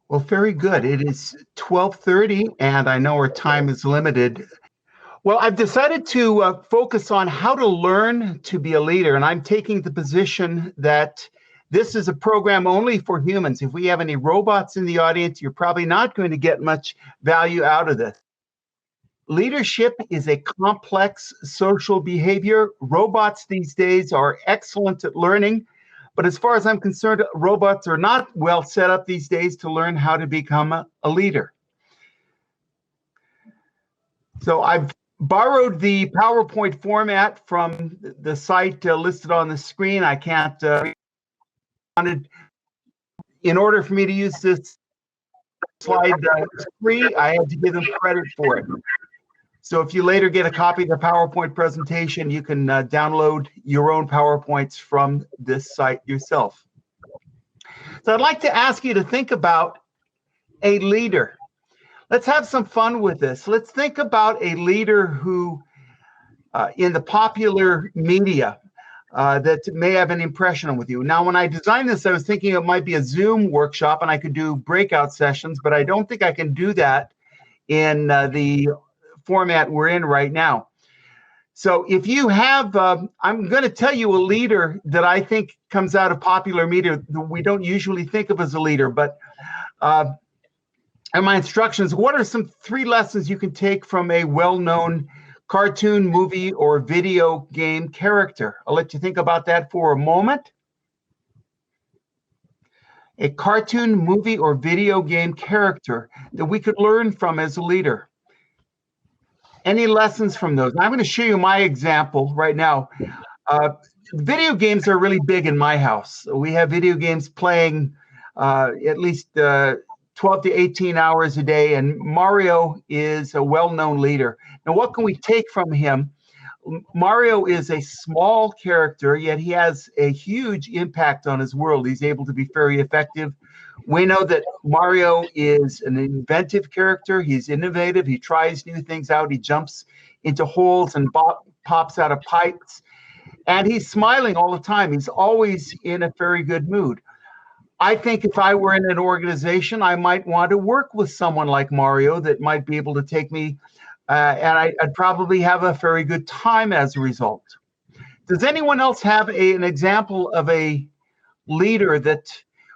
Well, very good. It is 12:30, and I know our time is limited. Well, I've decided to focus on how to learn to be a leader, and I'm taking the position that this is a program only for humans. If we have any robots in the audience, you're probably not going to get much value out of this. Leadership is a complex social behavior. Robots these days are excellent at learning, but as far as I'm concerned, robots are not well set up these days to learn how to become a leader. So I've borrowed the PowerPoint format from the site listed on the screen. I can't, in order for me to use this slide free, I had to give them credit for it. So if you later get a copy of the PowerPoint presentation, you can download your own PowerPoints from this site yourself. So I'd like to ask you to think about a leader. Let's have some fun with this. Let's think about a leader who, in the popular media, that may have an impression with you. Now, when I designed this, I was thinking it might be a Zoom workshop and I could do breakout sessions, but I don't think I can do that in the format we're in right now. So if you have, I'm going to tell you a leader that I think comes out of popular media that we don't usually think of as a leader, but and my instructions, what are some 3 lessons you can take from a well-known cartoon, movie, or video game character? I'll let you think about that for a moment. A cartoon, movie, or video game character that we could learn from as a leader. Any lessons from those? I'm going to show you my example right now. Video games are really big in my house. We have video games playing at least 12 to 18 hours a day, and Mario is a well-known leader. Now, what can we take from him? Mario is a small character, yet he has a huge impact on his world. He's able to be very effective. We know that Mario is an inventive character. He's innovative. He tries new things out. He jumps into holes and pops out of pipes. And he's smiling all the time. He's always in a very good mood. I think if I were in an organization, I might want to work with someone like Mario that might be able to take me, and I'd probably have a very good time as a result. Does anyone else have an example of a leader that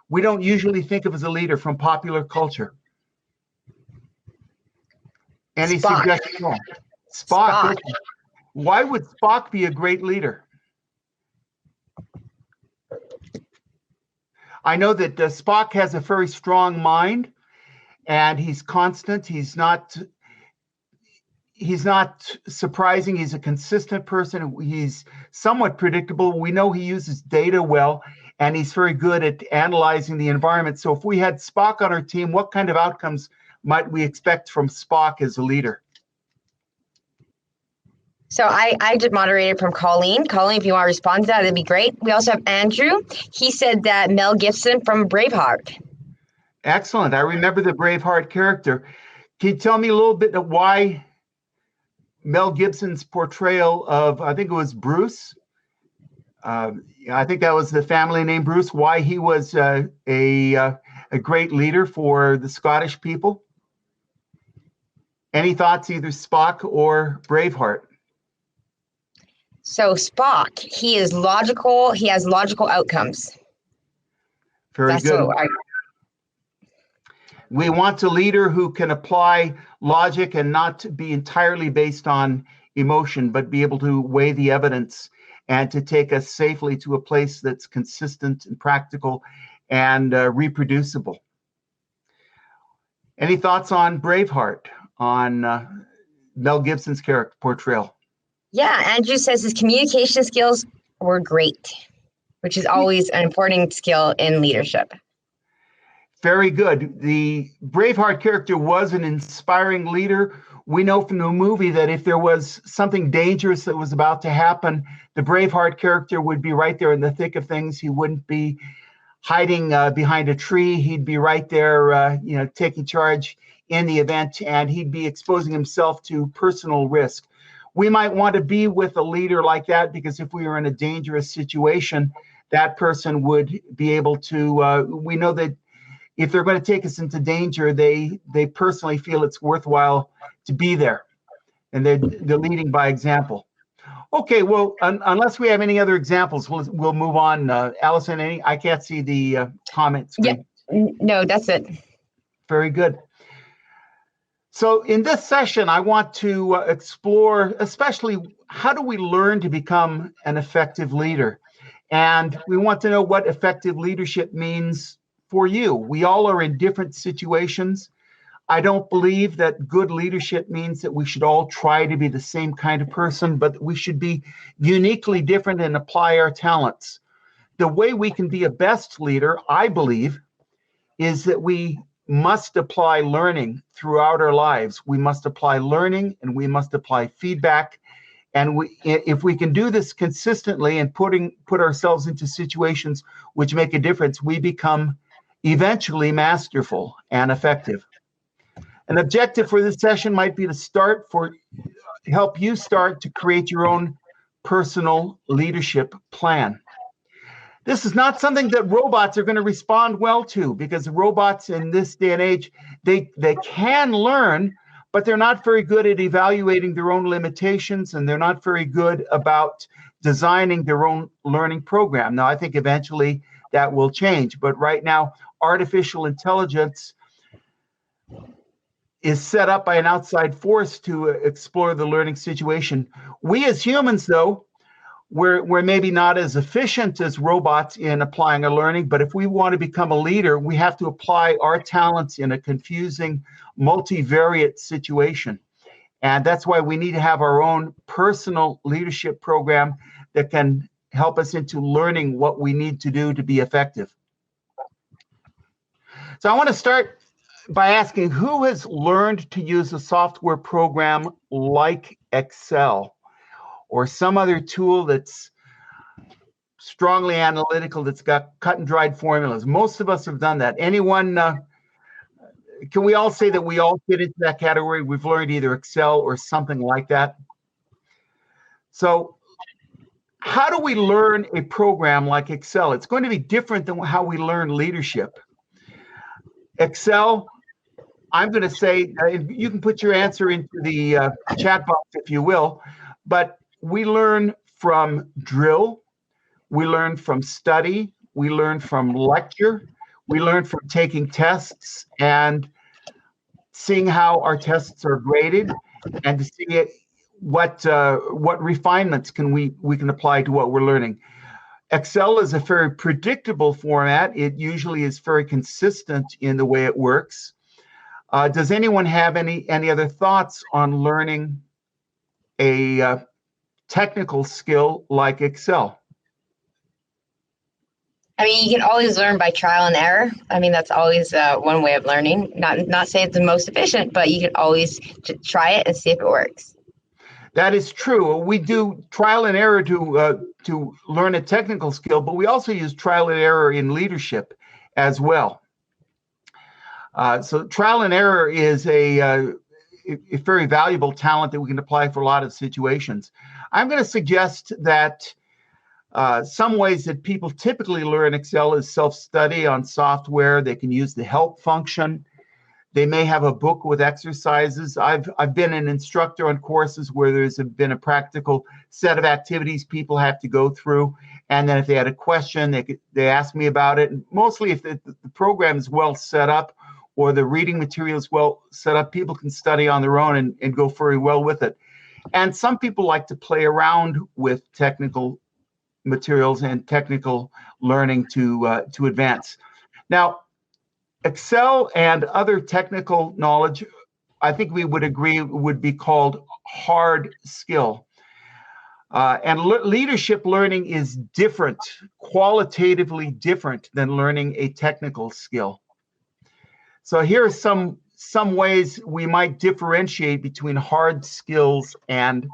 we don't usually think of as a leader from popular culture? Any suggestions? Spock. Why would Spock be a great leader? I know that Spock has a very strong mind, and he's constant. He's not surprising. He's a consistent person. He's somewhat predictable. We know he uses data well, and he's very good at analyzing the environment. So if we had Spock on our team, what kind of outcomes might we expect from Spock as a leader? So I did moderated from Colleen. Colleen, if you want to respond to that, that'd be great. We also have Andrew. He said that Mel Gibson from Braveheart. Excellent. I remember the Braveheart character. Can you tell me a little bit of why Mel Gibson's portrayal of, I think it was Bruce. I think that was the family name Bruce, why he was a great leader for the Scottish people? Any thoughts, either Spock or Braveheart? So Spock, he is logical. He has logical outcomes. Very good. We want a leader who can apply logic and not be entirely based on emotion, but be able to weigh the evidence and to take us safely to a place that's consistent and practical and reproducible. Any thoughts on Braveheart, on Mel Gibson's character portrayal? Yeah, Andrew says his communication skills were great, which is always an important skill in leadership. Very good. The Braveheart character was an inspiring leader. We know from the movie that if there was something dangerous that was about to happen, the Braveheart character would be right there in the thick of things. He wouldn't be hiding behind a tree. He'd be right there, taking charge in the event, and he'd be exposing himself to personal risk. We might want to be with a leader like that, because if we were in a dangerous situation, that person would be able to, we know that if they're going to take us into danger, they personally feel it's worthwhile to be there, and they're leading by example. Okay, well, unless we have any other examples, we'll move on. Allison, any? I can't see the comment screen. Yep. No, that's it. Very good. So in this session, I want to explore, especially, how do we learn to become an effective leader? And we want to know what effective leadership means for you. We all are in different situations. I don't believe that good leadership means that we should all try to be the same kind of person, but we should be uniquely different and apply our talents. The way we can be a best leader, I believe, is that we must apply learning throughout our lives. We must apply learning, and we must apply feedback. And if we can do this consistently and put ourselves into situations which make a difference, we become eventually masterful and effective. An objective for this session might be to help you start to create your own personal leadership plan. This is not something that robots are going to respond well to, because robots in this day and age, they can learn, but they're not very good at evaluating their own limitations, and they're not very good about designing their own learning program. Now, I think eventually that will change, but right now, artificial intelligence is set up by an outside force to explore the learning situation. We as humans, though, we're maybe not as efficient as robots in applying our learning, but if we want to become a leader, we have to apply our talents in a confusing, multivariate situation. And that's why we need to have our own personal leadership program that can help us into learning what we need to do to be effective. So I want to start by asking, who has learned to use a software program like Excel or some other tool that's strongly analytical, that's got cut and dried formulas? Most of us have done that. Anyone, can we all say that we all fit into that category? We've learned either Excel or something like that. So how do we learn a program like Excel? It's going to be different than how we learn leadership. Excel, I'm going to say, you can put your answer into the chat box if you will, but we learn from drill, we learn from study, we learn from lecture, we learn from taking tests and seeing how our tests are graded, and to see what refinements we can apply to what we're learning. Excel is a very predictable format. It usually is very consistent in the way it works. Does anyone have any other thoughts on learning a technical skill like Excel? I mean, you can always learn by trial and error. I mean, that's always one way of learning. Not saying it's the most efficient, but you can always try it and see if it works. That is true. We do trial and error to learn a technical skill, but we also use trial and error in leadership as well. So trial and error is a very valuable talent that we can apply for a lot of situations. I'm going to suggest that some ways that people typically learn Excel is self-study on software. They can use the help function. They may have a book with exercises. I've been an instructor on courses where there's been a practical set of activities people have to go through. And then if they had a question, they ask me about it. And mostly if the program is well set up or the reading material is well set up, people can study on their own and go very well with it. And some people like to play around with technical materials and technical learning to advance. Now, Excel and other technical knowledge, I think we would agree, would be called hard skill. And leadership learning is different, qualitatively different than learning a technical skill. So here are some ways we might differentiate between hard skills and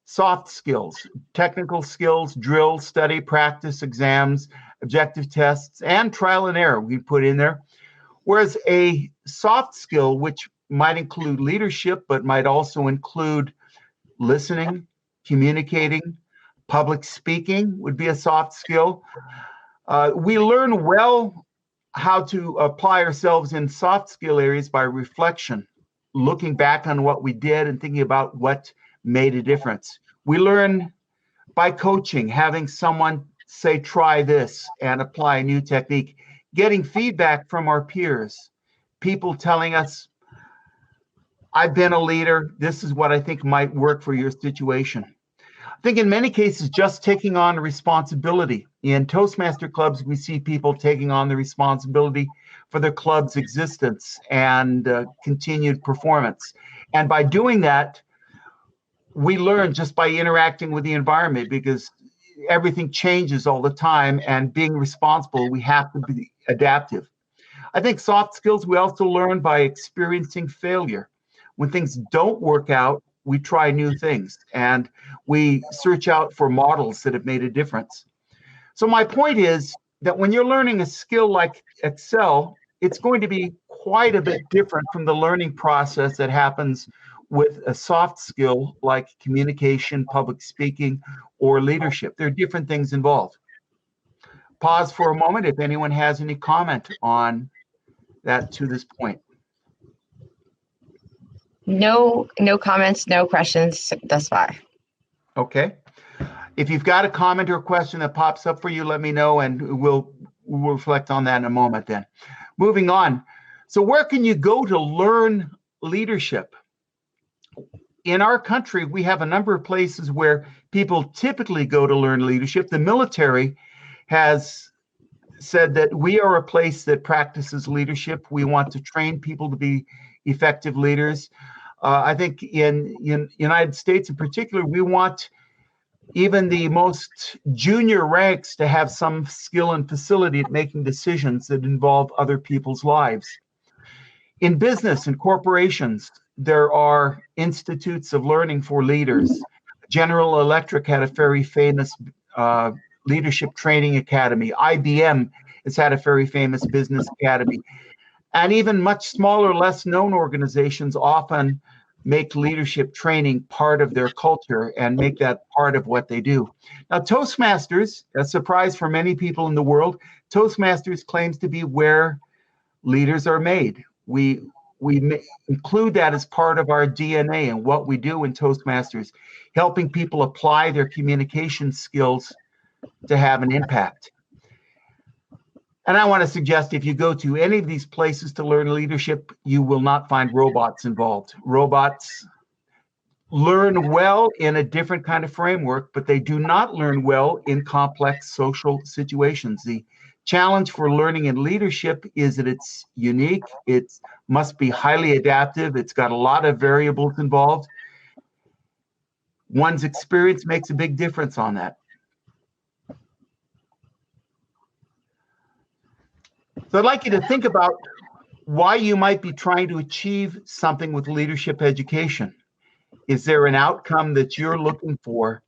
soft skills. Technical skills, drill, study, practice, exams, objective tests, and trial and error we put in there. Whereas a soft skill, which might include leadership, but might also include listening, communicating, public speaking would be a soft skill. We learn well how to apply ourselves in soft skill areas by reflection, looking back on what we did and thinking about what made a difference. We learn by coaching, having someone say, try this and apply a new technique, getting feedback from our peers, people telling us, I've been a leader. This is what I think might work for your situation. I think in many cases, just taking on responsibility. In Toastmaster clubs, we see people taking on the responsibility for their club's existence and continued performance. And by doing that, we learn just by interacting with the environment, because everything changes all the time, and being responsible, we have to be adaptive. I think soft skills we also learn by experiencing failure. When things don't work out, we try new things and we search out for models that have made a difference. So my point is that when you're learning a skill like Excel, it's going to be quite a bit different from the learning process that happens with a soft skill like communication, public speaking, or leadership. There are different things involved. Pause for a moment if anyone has any comment on that to this point. No comments, no questions thus far. Okay. If you've got a comment or a question that pops up for you, let me know, and we'll reflect on that in a moment then. Moving on. So where can you go to learn leadership? In our country, we have a number of places where people typically go to learn leadership. The military has said that we are a place that practices leadership. We want to train people to be effective leaders. I think in United States in particular, we want even the most junior ranks to have some skill and facility at making decisions that involve other people's lives. In business and corporations, there are institutes of learning for leaders. General Electric had a very famous leadership training academy. IBM has had a very famous business academy. And even much smaller, less known organizations often make leadership training part of their culture and make that part of what they do. Now, Toastmasters, a surprise for many people in the world, Toastmasters claims to be where leaders are made. We include that as part of our DNA and what we do in Toastmasters, helping people apply their communication skills to have an impact. And I want to suggest if you go to any of these places to learn leadership, you will not find robots involved. Robots learn well in a different kind of framework, but they do not learn well in complex social situations. The challenge for learning in leadership is that it's unique. It must be highly adaptive. It's got a lot of variables involved. One's experience makes a big difference on that. So I'd like you to think about why you might be trying to achieve something with leadership education. Is there an outcome that you're looking for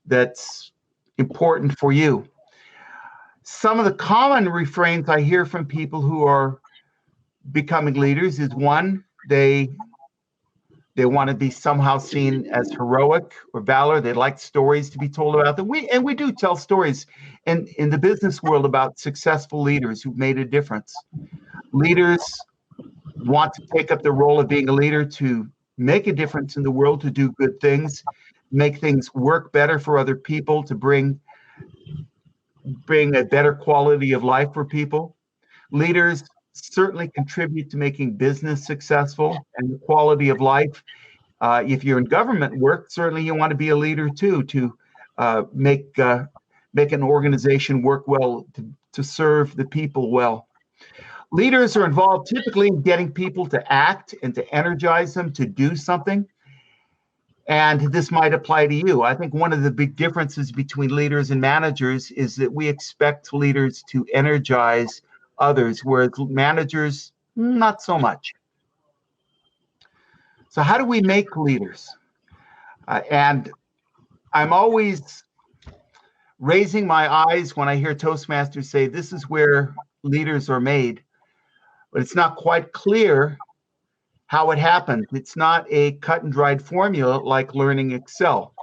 that's important for you? Some of the common refrains I hear from people who are becoming leaders is, one, they want to be somehow seen as heroic or valor. They like stories to be told about them. We do tell stories in the business world about successful leaders who've made a difference. Leaders want to take up the role of being a leader to make a difference in the world, to do good things, make things work better for other people, to bring a better quality of life for people. Leaders certainly contribute to making business successful and the quality of life. If you're in government work, certainly you want to be a leader too, to make an organization work well, to serve the people well. Leaders are involved typically in getting people to act and to energize them to do something. And this might apply to you. I think one of the big differences between leaders and managers is that we expect leaders to energize others, whereas managers, not so much. So how do we make leaders? And I'm always raising my eyes when I hear Toastmasters say, this is where leaders are made. But it's not quite clear how it happens. It's not a cut and dried formula like learning Excel.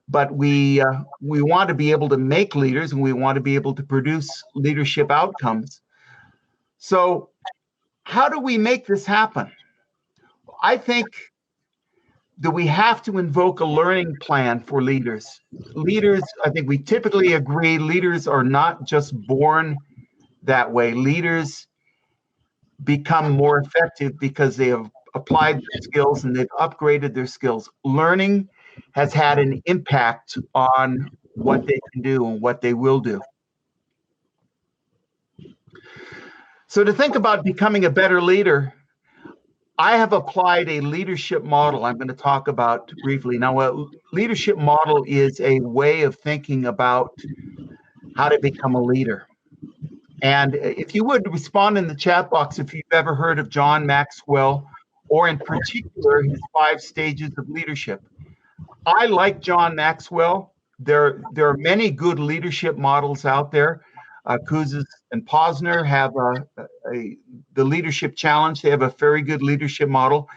But we want to be able to make leaders, and we want to be able to produce leadership outcomes. So how do we make this happen? I think that we have to invoke a learning plan for leaders. Leaders, I think we typically agree, leaders are not just born that way. Leaders become more effective because they have applied their skills and they've upgraded their skills. Learning has had an impact on what they can do and what they will do. So to think about becoming a better leader, I have applied a leadership model I'm going to talk about briefly. Now, a leadership model is a way of thinking about how to become a leader. And if you would respond in the chat box if you've ever heard of John Maxwell, or in particular his 5 stages of leadership. I like John Maxwell. There are many good leadership models out there. Kouzes and Posner have the leadership challenge. They have a very good leadership model.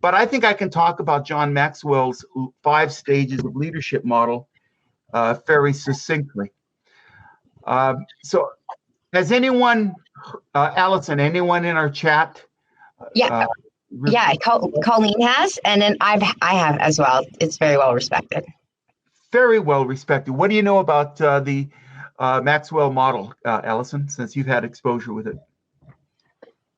But I think I can talk about John Maxwell's 5 stages of leadership model very succinctly. So has anyone, Allison, anyone in our chat? Yeah. Colleen has, and then I have as well. It's very well respected. Very well respected. What do you know about the Maxwell model, Allison, since you've had exposure with it?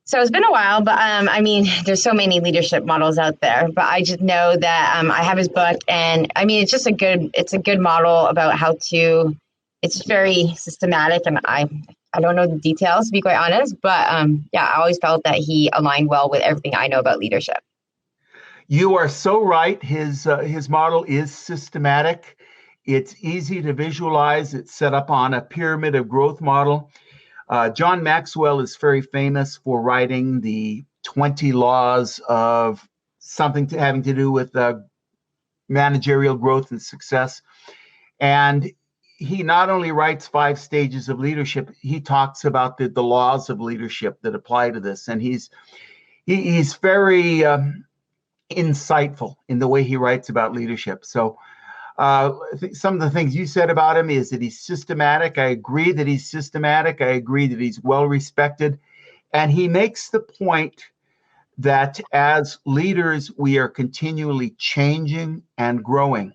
So it's been a while, but I mean, there's so many leadership models out there. But I just know that I have his book, and I mean, it's a good model about how to. It's very systematic, and I don't know the details, to be quite honest. But yeah, I always felt that he aligned well with everything I know about leadership. You are so right. His model is systematic. It's easy to visualize. It's set up on a pyramid of growth model. John Maxwell is very famous for writing the 20 laws of something having to do with managerial growth and success. And he not only writes 5 stages of leadership, he talks about the laws of leadership that apply to this. And he's very insightful in the way he writes about leadership. So some of the things you said about him is that he's systematic. I agree that he's systematic. I agree that he's well respected. And he makes the point that as leaders, we are continually changing and growing.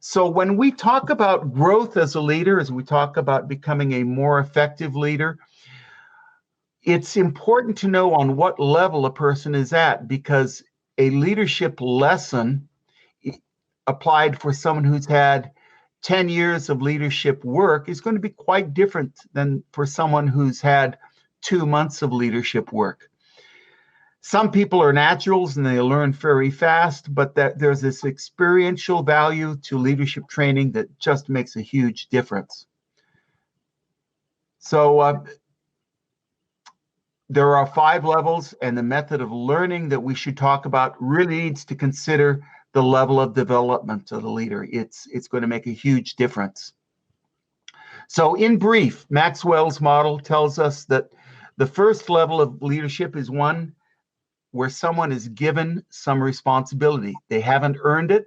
So when we talk about growth as a leader, as we talk about becoming a more effective leader, it's important to know on what level a person is at, because a leadership lesson applied for someone who's had 10 years of leadership work is going to be quite different than for someone who's had 2 months of leadership work. Some people are naturals and they learn very fast, but there's this experiential value to leadership training that just makes a huge difference. So there are 5 levels, and the method of learning that we should talk about really needs to consider the level of development of the leader. It's going to make a huge difference. So in brief, Maxwell's model tells us that the first level of leadership is one where someone is given some responsibility. They haven't earned it.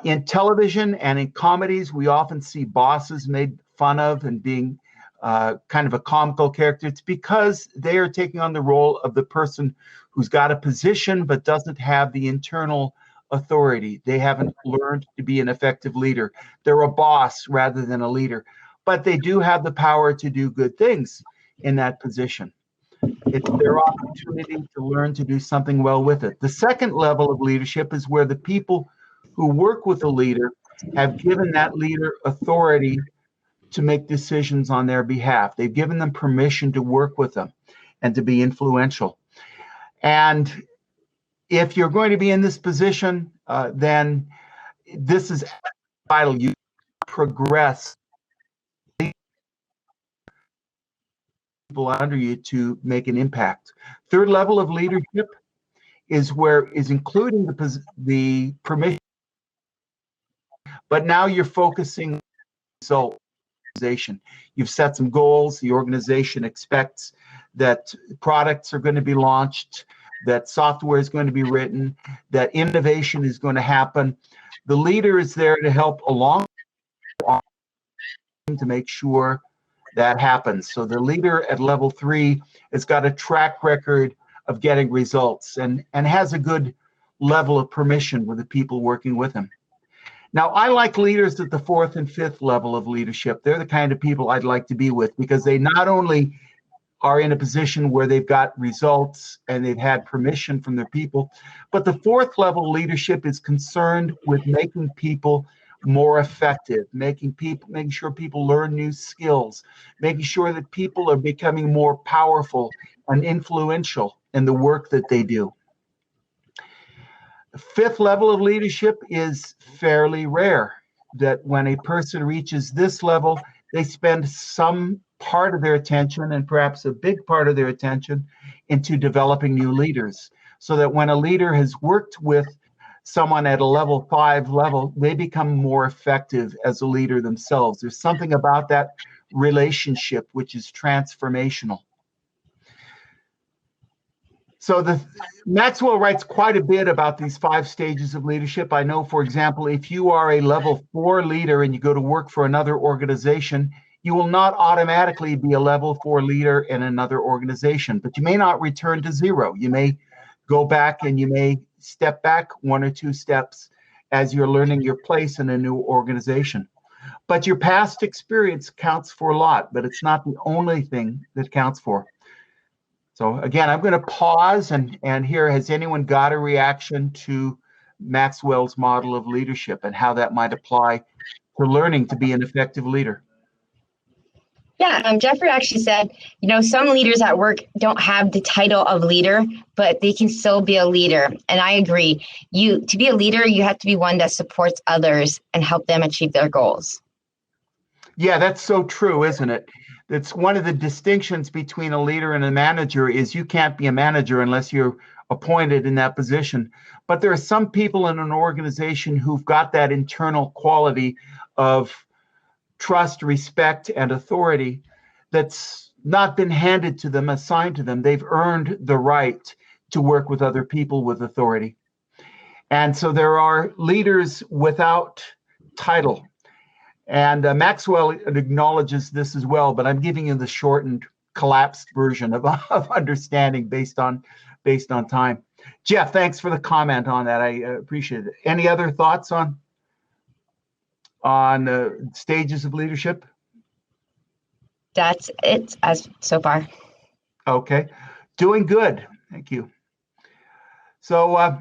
In television and in comedies, we often see bosses made fun of and being kind of a comical character. It's because they are taking on the role of the person who's got a position but doesn't have the internal authority. They haven't learned to be an effective leader. They're a boss rather than a leader, but they do have the power to do good things in that position. It's their opportunity to learn to do something well with it. The second level of leadership is where the people who work with a leader have given that leader authority to make decisions on their behalf. They've given them permission to work with them and to be influential. And if you're going to be in this position, then this is vital. You progress people under you to make an impact. Third level of leadership is including the permission, but now you're focusing on the organization. You've set some goals. The organization expects that products are going to be launched, that software is going to be written, that innovation is going to happen. The leader is there to help along to make sure that happens. So the leader at level 3 has got a track record of getting results and has a good level of permission with the people working with him. Now, I like leaders at the 4th and 5th level of leadership. They're the kind of people I'd like to be with, because they not only are in a position where they've got results and they've had permission from their people, but the 4th level leadership is concerned with making people more effective, making sure people learn new skills, making sure that people are becoming more powerful and influential in the work that they do. The 5th level of leadership is fairly rare, that when a person reaches this level, they spend some part of their attention, and perhaps a big part of their attention, into developing new leaders. So that when a leader has worked with someone at a level 5 level, they become more effective as a leader themselves. There's something about that relationship which is transformational. So Maxwell writes quite a bit about these 5 stages of leadership. I know, for example, if you are a level 4 leader and you go to work for another organization, you will not automatically be a level 4 leader in another organization, but you may not return to 0. You may go back and you may step back 1 or 2 steps as you're learning your place in a new organization. But your past experience counts for a lot, but it's not the only thing that counts for. So again, I'm going to pause and hear, has anyone got a reaction to Maxwell's model of leadership and how that might apply to learning to be an effective leader? Yeah, Jeffrey actually said, some leaders at work don't have the title of leader, but they can still be a leader. And I agree. To be a leader, you have to be one that supports others and help them achieve their goals. Yeah, that's so true, isn't it? It's one of the distinctions between a leader and a manager is you can't be a manager unless you're appointed in that position. But there are some people in an organization who've got that internal quality of trust, respect, and authority that's not been handed to them, assigned to them. They've earned the right to work with other people with authority. And so there are leaders without title. And Maxwell acknowledges this as well, but I'm giving you the shortened, collapsed version of understanding based on time. Jeff, thanks for the comment on that. I appreciate it. Any other thoughts on stages of leadership? That's it as so far. Okay, doing good. Thank you. So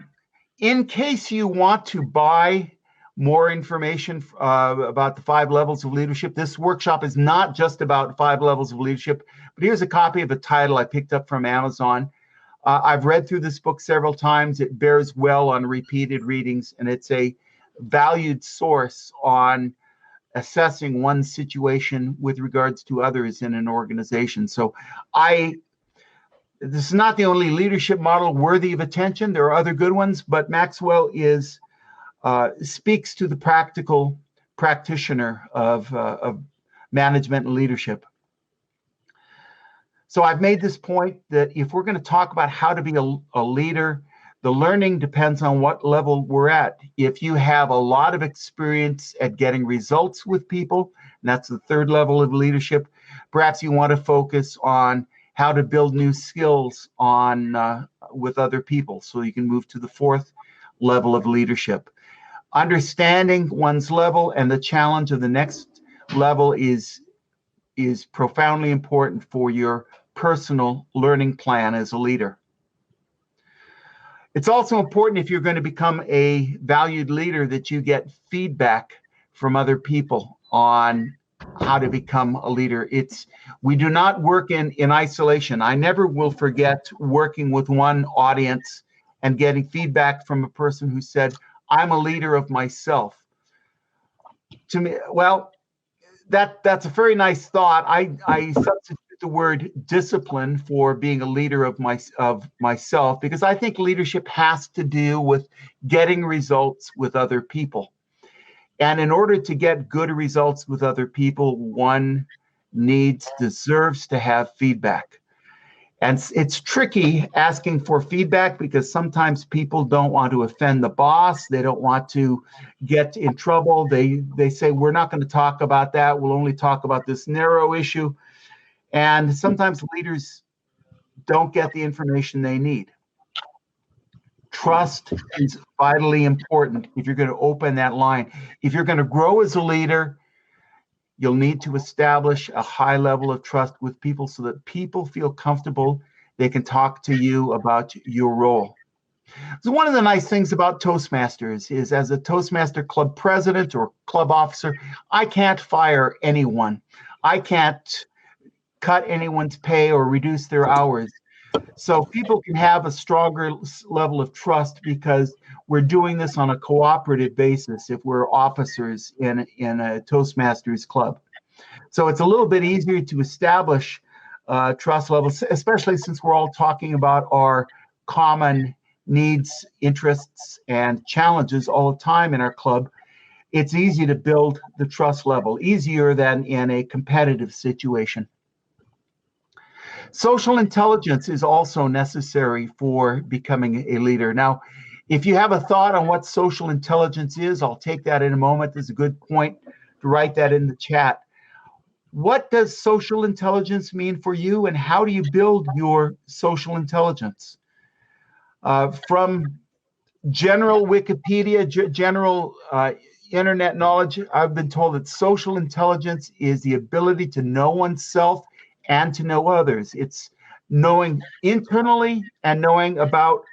in case you want to buy more information about the 5 levels of leadership, this workshop is not just about 5 levels of leadership, but here's a copy of a title I picked up from Amazon. I've read through this book several times. It bears well on repeated readings, and it's a valued source on assessing one's situation with regards to others in an organization. So this is not the only leadership model worthy of attention. There are other good ones, but Maxwell speaks to the practical practitioner of management and leadership. So I've made this point that if we're going to talk about how to be a leader, the learning depends on what level we're at. If you have a lot of experience at getting results with people, and that's the 3rd level of leadership, perhaps you want to focus on how to build new skills with other people, so you can move to the 4th level of leadership. Understanding one's level and the challenge of the next level is profoundly important for your personal learning plan as a leader. It's also important, if you're going to become a valued leader, that you get feedback from other people on how to become a leader. We do not work in isolation. I never will forget working with one audience and getting feedback from a person who said, I'm a leader of myself. To me, well, that's a very nice thought. I substitute the word discipline for being a leader of myself, because I think leadership has to do with getting results with other people. And in order to get good results with other people, one deserves to have feedback. And it's tricky asking for feedback because sometimes people don't want to offend the boss. They don't want to get in trouble. They say, we're not going to talk about that. We'll only talk about this narrow issue. And sometimes leaders don't get the information they need. Trust is vitally important if you're going to open that line. If you're going to grow as a leader, you'll need to establish a high level of trust with people so that people feel comfortable. They can talk to you about your role. So one of the nice things about Toastmasters is, as a Toastmaster club president or club officer, I can't fire anyone. I can't cut anyone's pay or reduce their hours. So people can have a stronger level of trust because we're doing this on a cooperative basis if we're officers in a Toastmasters club. So it's a little bit easier to establish trust levels, especially since we're all talking about our common needs, interests, and challenges all the time in our club. It's easy to build the trust level, easier than in a competitive situation. Social intelligence is also necessary for becoming a leader. Now, if you have a thought on what social intelligence is, I'll take that in a moment. There's a good point to write that in the chat. What does social intelligence mean for you, and how do you build your social intelligence? From general Wikipedia, general internet knowledge, I've been told that social intelligence is the ability to know oneself and to know others. It's knowing internally and knowing about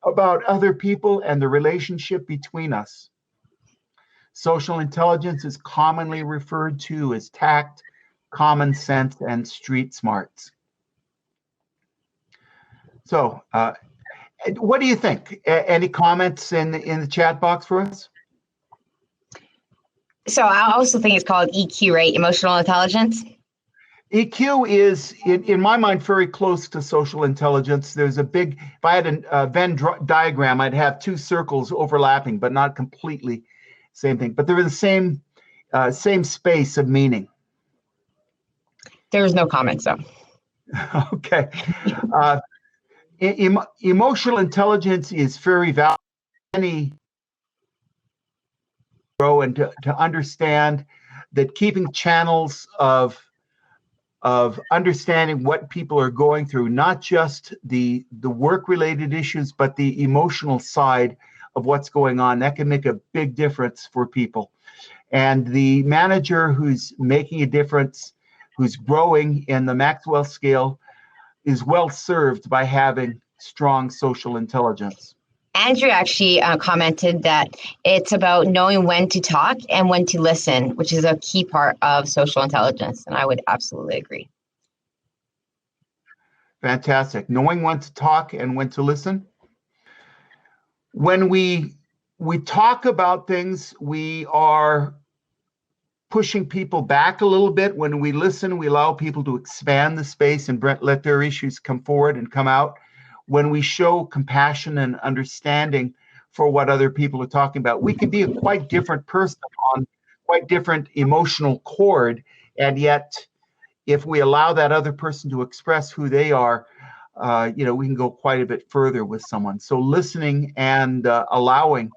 other people and the relationship between us. Social intelligence is commonly referred to as tact, common sense, and street smarts. So, what do you think? Any comments in the chat box for us? So I also think it's called EQ, right? Emotional intelligence. EQ is, in my mind, very close to social intelligence. There's a big, if I had a Venn diagram, I'd have two circles overlapping, but not completely same thing. But they're in the same space of meaning. There was no comments, though. Okay. Emotional intelligence is very valuable. Any grow and to understand that keeping channels of understanding what people are going through, not just the work-related issues, but the emotional side of what's going on, that can make a big difference for people. And the manager who's making a difference, who's growing in the Maxwell scale, is well served by having strong social intelligence. Andrew actually commented that it's about knowing when to talk and when to listen, which is a key part of social intelligence. And I would absolutely agree. Fantastic. Knowing when to talk and when to listen. When we talk about things, we are pushing people back a little bit. When we listen, we allow people to expand the space and let their issues come forward and come out. When we show compassion and understanding for what other people are talking about, we can be a quite different person on quite different emotional chord. And yet, if we allow that other person to express who they are, we can go quite a bit further with someone. So listening and allowing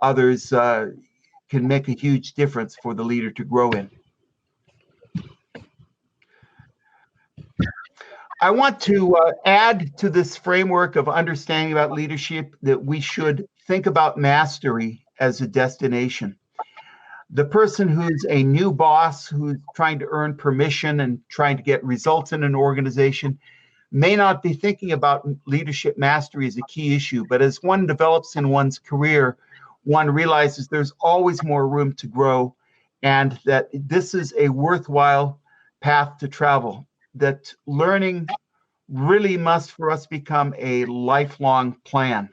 others can make a huge difference for the leader to grow in. I want to add to this framework of understanding about leadership that we should think about mastery as a destination. The person who's a new boss, who's trying to earn permission and trying to get results in an organization, may not be thinking about leadership mastery as a key issue, but as one develops in one's career, one realizes there's always more room to grow, and that this is a worthwhile path to travel, that learning really must for us become a lifelong plan.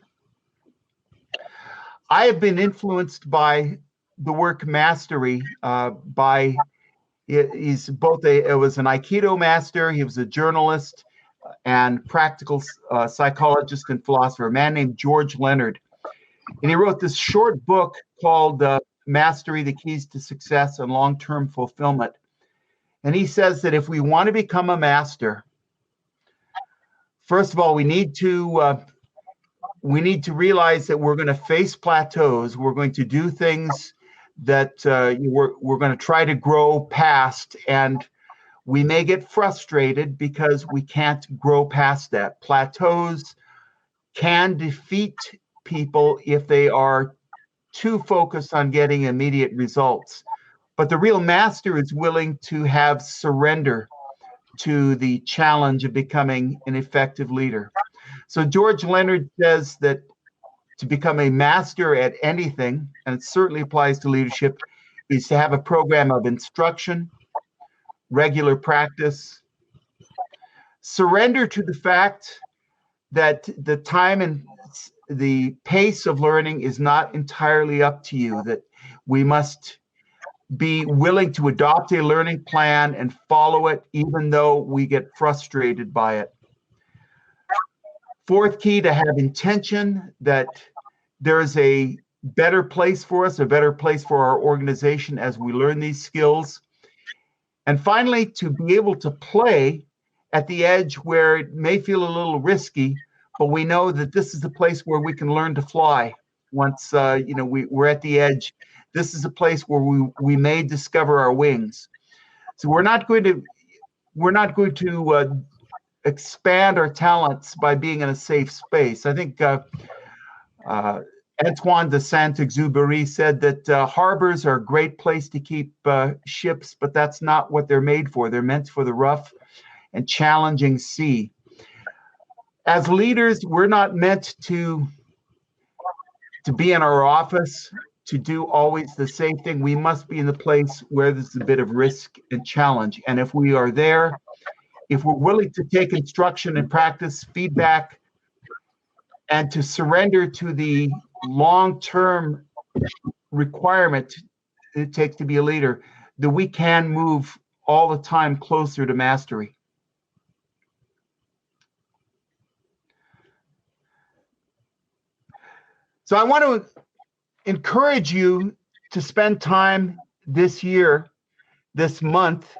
I have been influenced by the work mastery he's both it was an Aikido master, he was a journalist and practical psychologist and philosopher, a man named George Leonard. And he wrote this short book called Mastery, the Keys to Success and Long-Term Fulfillment. And he says that if we want to become a master, First of all, we need to realize that we're going to face plateaus. We're going to do things that we're going to try to grow past, and we may get frustrated because we can't grow past that. Plateaus can defeat people if they are too focused on getting immediate results. But the real master is willing to have surrender to the challenge of becoming an effective leader. So George Leonard says that to become a master at anything, and it certainly applies to leadership, is to have a program of instruction, regular practice, surrender to the fact that the time and the pace of learning is not entirely up to you, that we must be willing to adopt a learning plan and follow it even though we get frustrated by it. Fourth key, to have intention that there's a better place for us, a better place for our organization as we learn these skills. And finally, to be able to play at the edge where it may feel a little risky, but we know that this is the place where we can learn to fly. Once we're at the edge, this is a place where we may discover our wings. So we're not going to expand our talents by being in a safe space. I think Antoine de Saint-Exupéry said that harbors are a great place to keep ships, but that's not what they're made for. They're meant for the rough and challenging sea. As leaders, we're not meant to be in our office, to do always the same thing. We must be in the place where there's a bit of risk and challenge. And if we are there, if we're willing to take instruction and practice, feedback, and to surrender to the long-term requirement it takes to be a leader, that we can move all the time closer to mastery. So I want to encourage you to spend time this year, this month,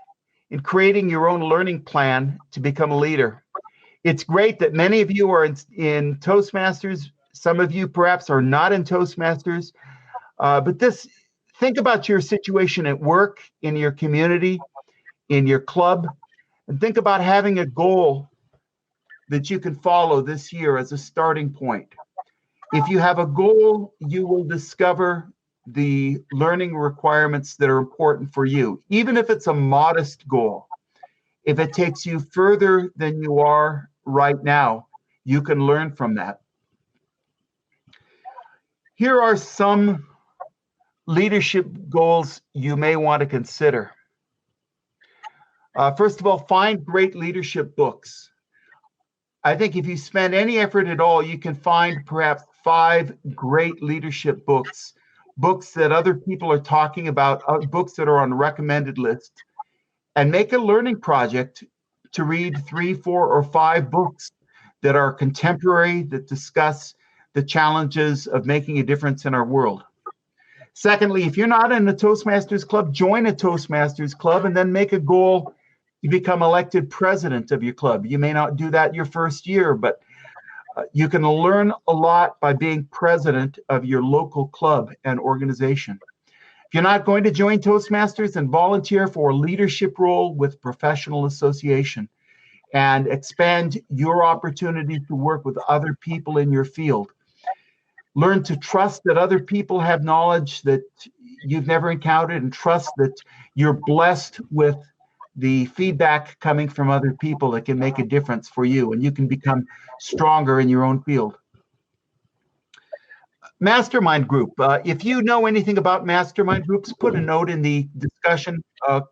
in creating your own learning plan to become a leader. It's great that many of you are in Toastmasters. Some of you perhaps are not in Toastmasters. But think about your situation at work, in your community, in your club, and think about having a goal that you can follow this year as a starting point. If you have a goal, you will discover the learning requirements that are important for you, even if it's a modest goal. If it takes you further than you are right now, you can learn from that. Here are some leadership goals you may want to consider. First of all, find great leadership books. I think if you spend any effort at all, you can find perhaps 5 great leadership books, books that other people are talking about, books that are on recommended lists, and make a learning project to read 3, 4, or 5 books that are contemporary, that discuss the challenges of making a difference in our world. Secondly, if you're not in a Toastmasters club, join a Toastmasters club and then make a goal to become elected president of your club. You may not do that your first year, but you can learn a lot by being president of your local club and organization. If you're not going to join Toastmasters, then volunteer for a leadership role with professional association and expand your opportunity to work with other people in your field. Learn to trust that other people have knowledge that you've never encountered, and trust that you're blessed with the feedback coming from other people that can make a difference for you, and you can become stronger in your own field. Mastermind group. If you know anything about mastermind groups, put a note in the discussion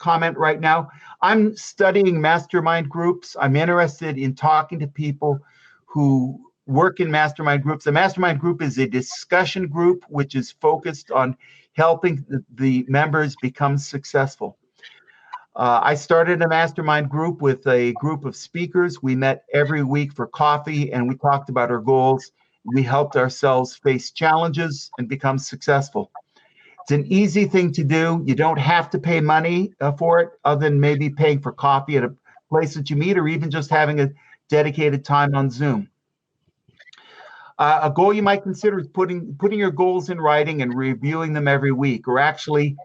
comment right now. I'm studying mastermind groups. I'm interested in talking to people who work in mastermind groups. A mastermind group is a discussion group which is focused on helping the members become successful. I started a mastermind group with a group of speakers. We met every week for coffee and we talked about our goals. We helped ourselves face challenges and become successful. It's an easy thing to do. You don't have to pay money for it, other than maybe paying for coffee at a place that you meet, or even just having a dedicated time on Zoom. A goal you might consider is putting your goals in writing and reviewing them every week, or actually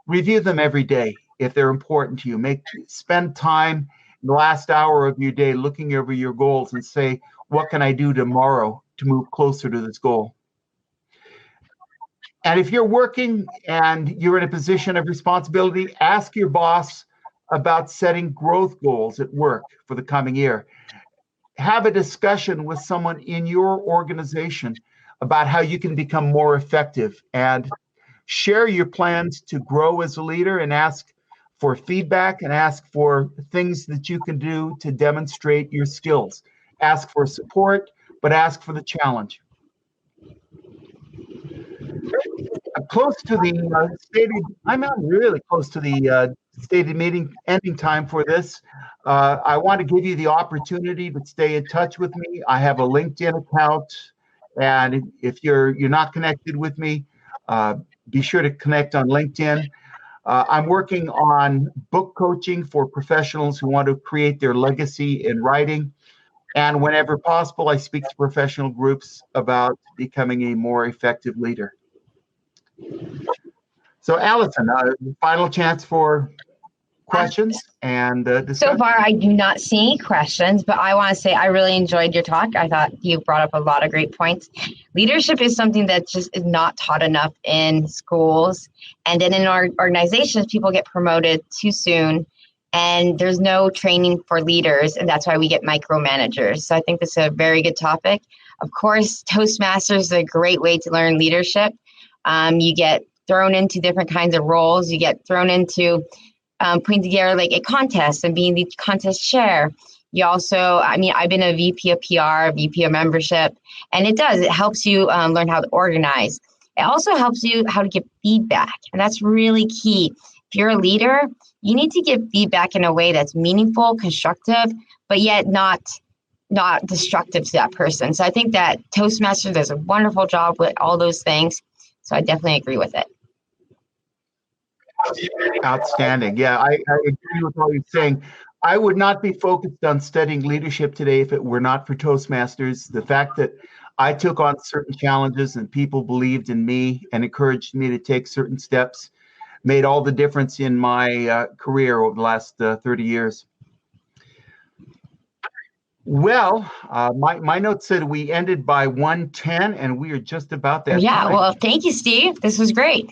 review them every day if they're important to you. Spend time in the last hour of your day looking over your goals and say, what can I do tomorrow to move closer to this goal? And if you're working and you're in a position of responsibility, ask your boss about setting growth goals at work for the coming year. Have a discussion with someone in your organization about how you can become more effective, and share your plans to grow as a leader, and ask for feedback and ask for things that you can do to demonstrate your skills. Ask for support, but ask for the challenge. Close to the I'm really close to the stated meeting ending time for this. I want to give you the opportunity to stay in touch with me. I have a LinkedIn account, and if you're not connected with me, be sure to connect on LinkedIn. I'm working on book coaching for professionals who want to create their legacy in writing. And whenever possible, I speak to professional groups about becoming a more effective leader. So, Allison, final chance for questions and discussion. So far, I do not see any questions, but I want to say I really enjoyed your talk. I thought you brought up a lot of great points. Leadership is something that just is not taught enough in schools. And then in our organizations, people get promoted too soon, and there's no training for leaders, and that's why we get micromanagers. So I think this is a very good topic. Of course, Toastmasters is a great way to learn leadership. You get thrown into different kinds of roles. You get thrown into putting together like a contest and being the contest chair. You also, I've been a VP of PR, VP of membership, and it helps you learn how to organize. It also helps you how to give feedback, and that's really key. If you're a leader, you need to give feedback in a way that's meaningful, constructive, but yet not destructive to that person. So I think that Toastmasters does a wonderful job with all those things. So I definitely agree with it. Outstanding. Yeah, I agree with all you're saying. I would not be focused on studying leadership today if it were not for Toastmasters. The fact that I took on certain challenges and people believed in me and encouraged me to take certain steps made all the difference in my career over the last 30 years. Well, my notes said we ended by 1:10, and we are just about that time. Well, thank you, Steve. This was great.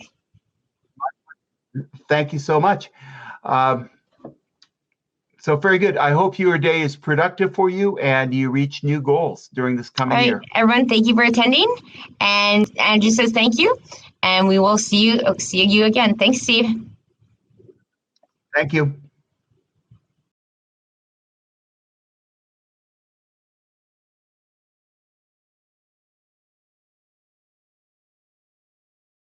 Thank you so much. So very good. I hope your day is productive for you and you reach new goals during this coming year. Everyone, thank you for attending. And Andrew says thank you. And we will see you again. Thanks, Steve. Thank you.